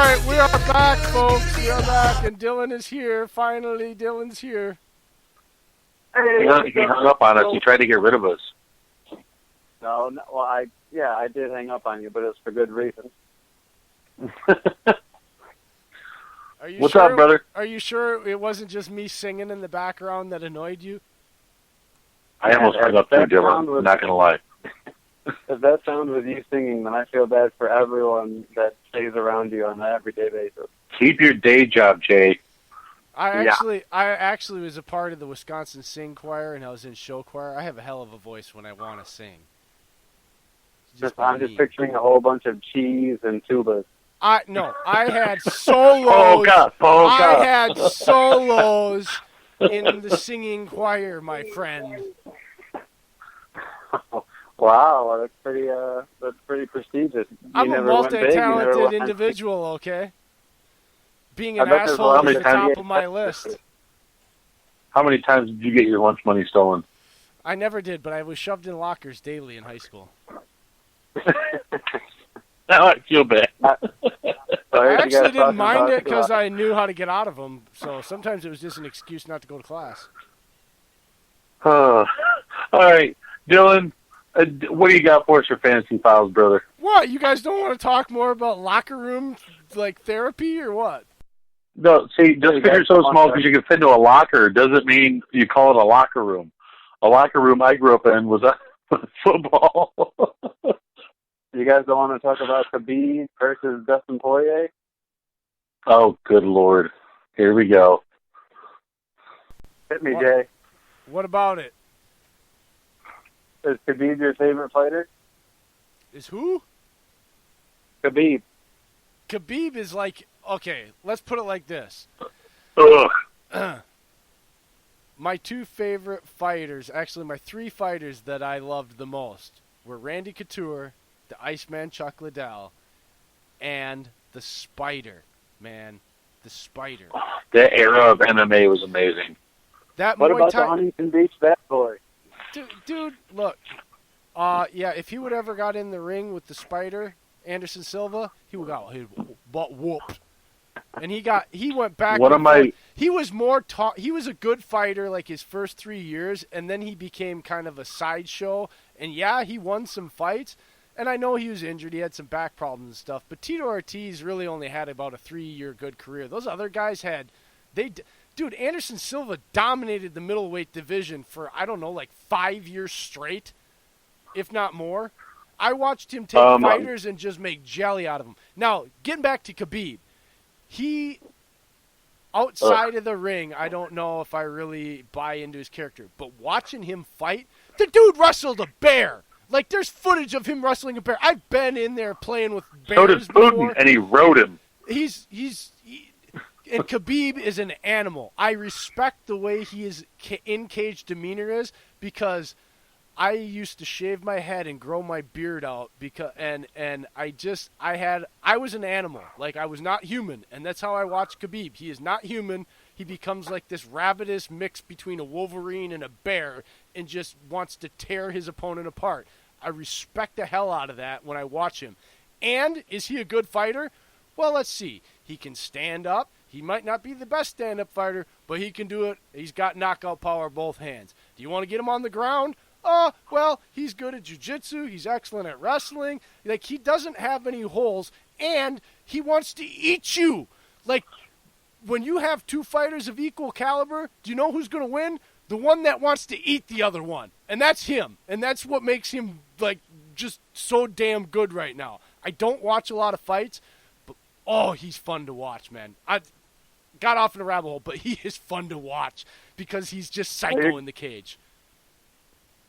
right, we are back, folks. We are back, and Dillon is here. Finally, Dillon's here. He hung up on us. He tried to get rid of us. No, well, I did hang up on you, but it's for good reason. What's up, brother? Are you sure it wasn't just me singing in the background that annoyed you? I almost hung up too, Dillon. I'm not going to lie. If that sounds with you singing, then I feel bad for everyone that stays around you on an everyday basis. Keep your day job, Jay. I actually was a part of the Wisconsin Sing Choir, and I was in show choir. I have a hell of a voice when I want to sing. I'm just picturing a whole bunch of cheese and tubas. I had solos. I had solos in the singing choir, my friend. Wow, that's pretty prestigious. I'm a multi-talented individual, okay? Being an asshole is the top of my list. How many times did you get your lunch money stolen? I never did, but I was shoved in lockers daily in high school. Now I feel bad. I actually didn't mind it because I knew how to get out of them, so sometimes it was just an excuse not to go to class. All right, Dillon, what do you got for us for Fantasy Files, brother? What, you guys don't want to talk more about locker room, like, therapy, or what? No, see, just because you're so small because you can fit into a locker doesn't mean you call it a locker room. A locker room I grew up in was football. You guys don't want to talk about Khabib versus Dustin Poirier? Oh, good Lord. Here we go. Hit me, Jay. What about it? Is Khabib your favorite fighter? Is who? Khabib. Khabib is like, okay, let's put it like this. My two favorite fighters, actually my three fighters that I loved the most were Randy Couture, the Iceman Chuck Liddell, and the Spider, man. The Spider. That era of MMA was amazing. What about the Huntington Beach Bad Boy? Dude, look. Yeah, if he would ever got in the ring with the Spider, Anderson Silva, he would got butt whooped. And he went back. He was he was a good fighter like his first 3 years, and then he became kind of a sideshow. And yeah, he won some fights. And I know he was injured. He had some back problems and stuff. But Tito Ortiz really only had about a 3-year good career. Those other guys dude, Anderson Silva dominated the middleweight division for, I don't know, like 5 years straight, if not more. I watched him take fighters and just make jelly out of them. Now, getting back to Khabib, he, outside of the ring, I don't know if I really buy into his character. But watching him fight, the dude wrestled a bear. Like, there's footage of him wrestling a bear. I've been in there playing with bears so did Putin, before. And he rode him. And Khabib is an animal. I respect the way he is in-cage demeanor is, because I used to shave my head and grow my beard out and I was an animal. Like, I was not human, and that's how I watch Khabib. He is not human. He becomes like this ravenous mix between a Wolverine and a bear and just wants to tear his opponent apart. I respect the hell out of that when I watch him. And is he a good fighter? Well, let's see. He can stand up. He might not be the best stand-up fighter, but he can do it. He's got knockout power both hands. Do you want to get him on the ground? Well, he's good at jiu-jitsu. He's excellent at wrestling. Like, he doesn't have any holes, and he wants to eat you. Like, when you have two fighters of equal caliber, do you know who's going to win? The one that wants to eat the other one. And that's him. And that's what makes him, like, just so damn good right now. I don't watch a lot of fights, but, he's fun to watch, man. I got off in a rabbit hole, but he is fun to watch because he's just psycho in the cage.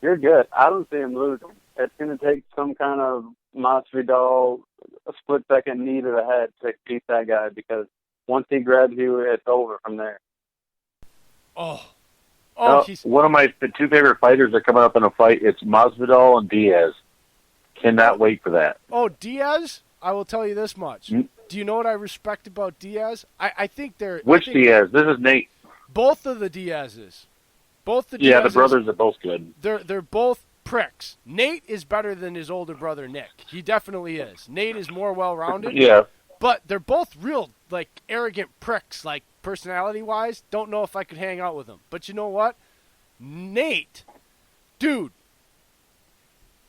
You're good. I don't see him losing. It's going to take some kind of Masvidal, a split-second knee to the head to beat that guy, because once he grabs you, it's over from there. One of my two favorite fighters are coming up in a fight. It's Masvidal and Diaz. Cannot wait for that. Diaz? I will tell you this much. Do you know what I respect about Diaz? I think they're... Which Diaz? This is Nate. Both of the Diazes. Yeah, the brothers are both good. They're both pricks. Nate is better than his older brother, Nick. He definitely is. Nate is more well-rounded. Yeah. But they're both real, like, arrogant pricks, like, personality-wise. Don't know if I could hang out with them. But you know what? Nate, dude,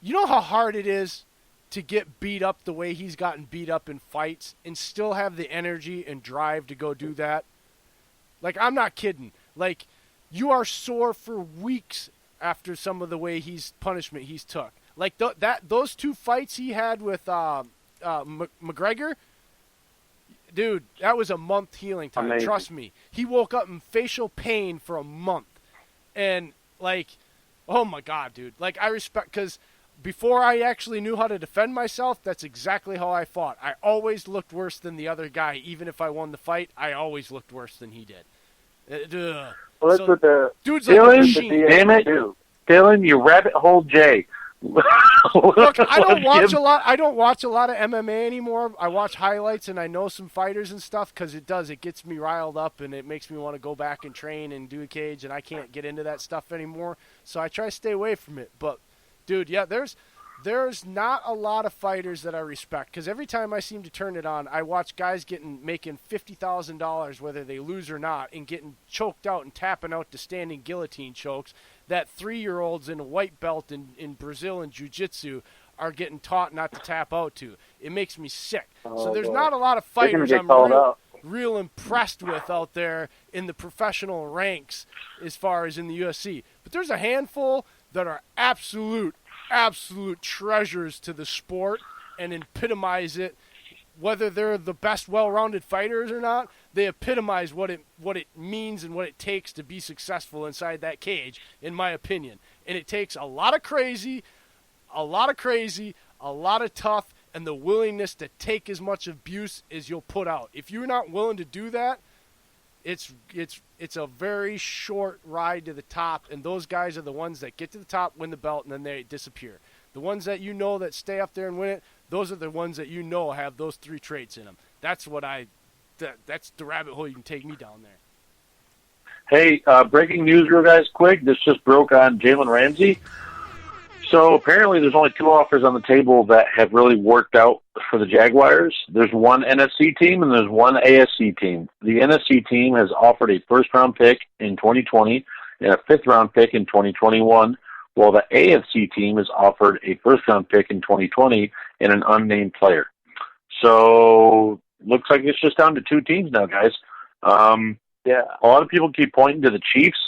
you know how hard it is to get beat up the way he's gotten beat up in fights and still have the energy and drive to go do that? Like, I'm not kidding. Like, you are sore for weeks after some of the way punishment he's took. Like, those 2 fights he had with McGregor, dude, that was a month healing time. Amazing. Trust me. He woke up in facial pain for a month. And, like, oh my God, dude. Like, I respect, because before I actually knew how to defend myself, that's exactly how I fought. I always looked worse than the other guy. Even if I won the fight, I always looked worse than he did. Well, that's what the dude's like a machine. Damn it, Dillon, you rabbit hole Jay. Look, I don't watch a lot. I don't watch a lot of MMA anymore. I watch highlights and I know some fighters and stuff because it gets me riled up and it makes me want to go back and train and do a cage, and I can't get into that stuff anymore. So I try to stay away from it. But, dude, yeah, there's not a lot of fighters that I respect because every time I seem to turn it on, I watch guys making $50,000 whether they lose or not and getting choked out and tapping out to standing guillotine chokes that 3-year-olds in a white belt in Brazil and jiu-jitsu are getting taught not to tap out to. It makes me sick. So there's not a lot of fighters I'm real impressed with out there in the professional ranks as far as in the UFC. But there's a handful that are absolute treasures to the sport and epitomize it. Whether they're the best well-rounded fighters or not, they epitomize what it means and what it takes to be successful inside that cage, in my opinion. And it takes a lot of crazy, a lot of tough, and the willingness to take as much abuse as you'll put out. If you're not willing to do that, it's a very short ride to the top, and those guys are the ones that get to the top, win the belt, and then they disappear. The ones that you know that stay up there and win it, those are the ones that you know have those 3 traits in them. That's that's the rabbit hole you can take me down there. Hey, breaking news real guys quick. This just broke on Jalen Ramsey. So apparently there's only 2 offers on the table that have really worked out for the Jaguars. There's one NFC team and there's one AFC team. The NFC team has offered a first-round pick in 2020 and a fifth-round pick in 2021, while the AFC team has offered a first-round pick in 2020 and an unnamed player. So looks like it's just down to 2 teams now, guys. Yeah. A lot of people keep pointing to the Chiefs,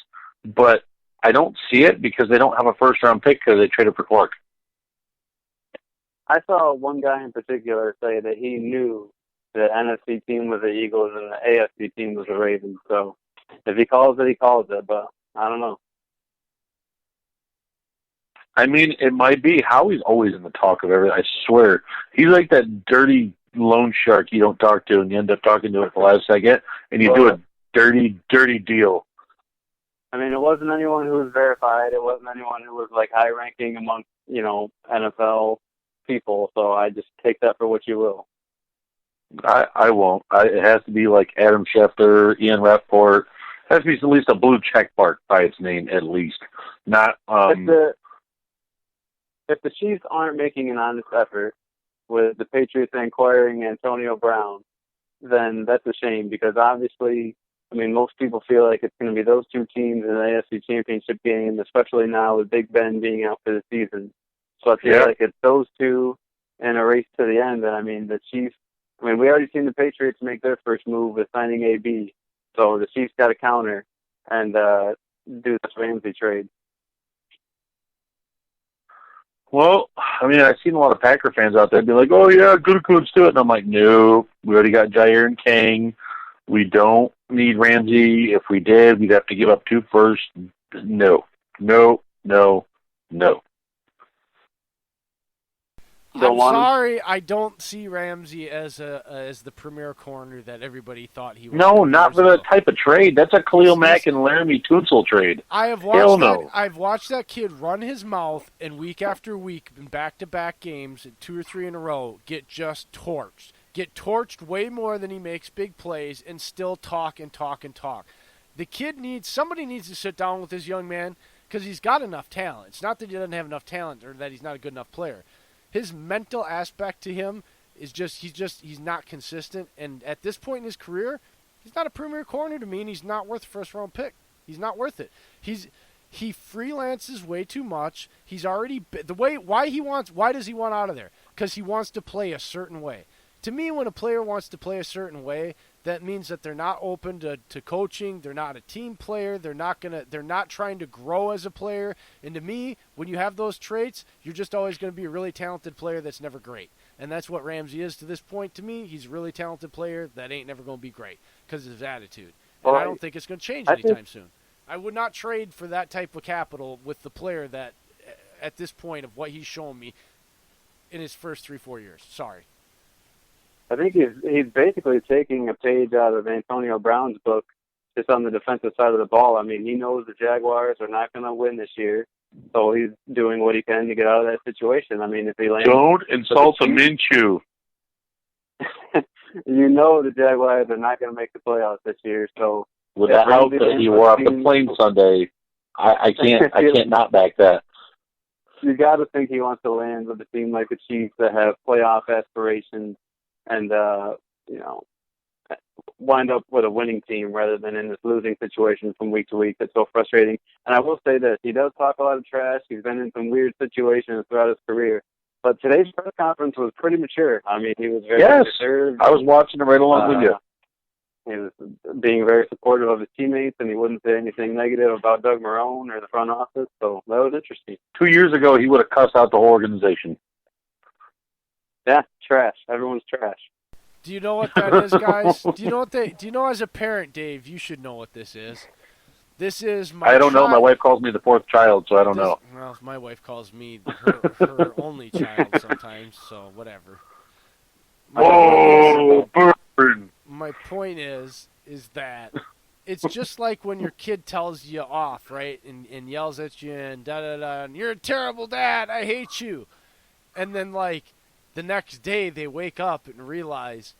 but I don't see it because they don't have a first-round pick because they traded for Clark. I saw one guy in particular say that he knew the NFC team was the Eagles and the AFC team was the Ravens. So if he calls it, he calls it. But I don't know. I mean, it might be. Howie's always in the talk of everything. I swear. He's like that dirty loan shark you don't talk to and you end up talking to at the last second, and you do a dirty, dirty deal. I mean, it wasn't anyone who was verified. It wasn't anyone who was, like, high-ranking amongst, NFL people. So I just take that for what you will. I won't. It has to be like Adam Schefter, Ian Rappaport. It has to be at least a blue check mark by its name, at least. Not. If the Chiefs aren't making an honest effort with the Patriots acquiring Antonio Brown, then that's a shame because obviously, I mean, most people feel like it's going to be those 2 teams in the AFC Championship game, especially now with Big Ben being out for the season. So I feel like it's those 2 in a race to the end. And I mean, the Chiefs, we already seen the Patriots make their first move with signing AB. So the Chiefs got to counter and do this Ramsey trade. Well, I mean, I've seen a lot of Packer fans out there be like, oh, yeah, good, let's do it. And I'm like, no, we already got Jair and King. We don't need Ramsey. If we did, we'd have to give up 2 firsts. No. I'm sorry, I don't see Ramsey as the premier corner that everybody thought he was. No, not for that type of trade. That's a Khalil Mack and Laramie Tunsil trade. I've watched that kid run his mouth and week after week in back-to-back games, 2 or 3 in a row, get just torched. Get torched way more than he makes big plays and still talk and talk and talk. The kid somebody needs to sit down with this young man because he's got enough talent. It's not that he doesn't have enough talent or that he's not a good enough player. His mental aspect to him he's not consistent. And at this point in his career, he's not a premier corner to me, and he's not worth a first round pick. He's not worth it. He freelances way too much. He's already why does he want out of there? Because he wants to play a certain way. To me, when a player wants to play a certain way, that means that they're not open to coaching. They're not a team player. They're not trying to grow as a player. And to me, when you have those traits, you're just always going to be a really talented player that's never great. And that's what Ramsey is to this point to me. He's a really talented player that ain't never going to be great because of his attitude. And I don't think it's going to change anytime soon. I would not trade for that type of capital with the player that, at this point of what he's shown me in his first 3-4 years. Sorry. I think he's basically taking a page out of Antonio Brown's book, just on the defensive side of the ball. I mean, he knows the Jaguars are not going to win this year, so he's doing what he can to get out of that situation. I mean, if he lands, don't insult the Minshew. You know the Jaguars are not going to make the playoffs this year, so. With the house that he wore off the plane Sunday, I can't not back that. You got to think he wants to land with a team like the Chiefs that have playoff aspirations and wind up with a winning team rather than in this losing situation from week to week. That's so frustrating. And I will say this: he does talk a lot of trash. He's been in some weird situations throughout his career. But today's press conference was pretty mature. I mean, he was very reserved. I was watching it right along with you. He was being very supportive of his teammates, and he wouldn't say anything negative about Doug Marrone or the front office, so that was interesting. 2 years ago, he would have cussed out the whole organization. Yeah, trash. Everyone's trash. Do you know what that is, guys? Do you know as a parent, Dave, you should know what this is. This is my I don't know. My wife calls me the fourth child, so I don't know. Well, my wife calls me her only child sometimes, so whatever. Burn. My point is that it's just like when your kid tells you off, right, and yells at you and da-da-da, and you're a terrible dad, I hate you. And then, like, the next day they wake up and realize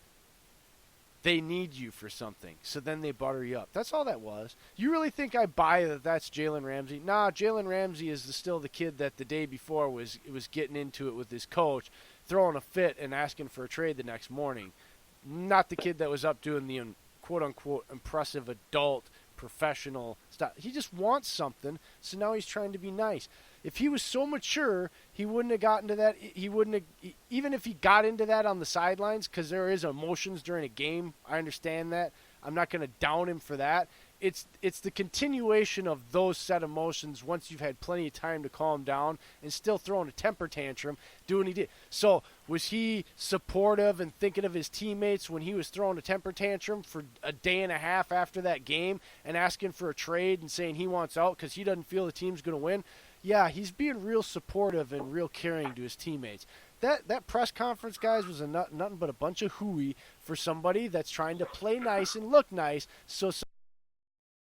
they need you for something. So then they butter you up. That's all that was. You really think I buy that that's Jalen Ramsey? Nah, Jalen Ramsey is still the kid that the day before was getting into it with his coach, throwing a fit and asking for a trade the next morning. Not the kid that was up doing the quote-unquote impressive adult professional stuff. He just wants something, so now he's trying to be nice. If he was so mature, he wouldn't have gotten to that. He wouldn't have, even if he got into that on the sidelines, because there is emotions during a game. I understand that. I'm not going to down him for that. It's the continuation of those set emotions once you've had plenty of time to calm down and still throwing a temper tantrum, doing what he did. So was he supportive and thinking of his teammates when he was throwing a temper tantrum for a day and a half after that game and asking for a trade and saying he wants out because he doesn't feel the team's going to win? Yeah, he's being real supportive and real caring to his teammates. That press conference, guys, was nothing but a bunch of hooey for somebody that's trying to play nice and look nice so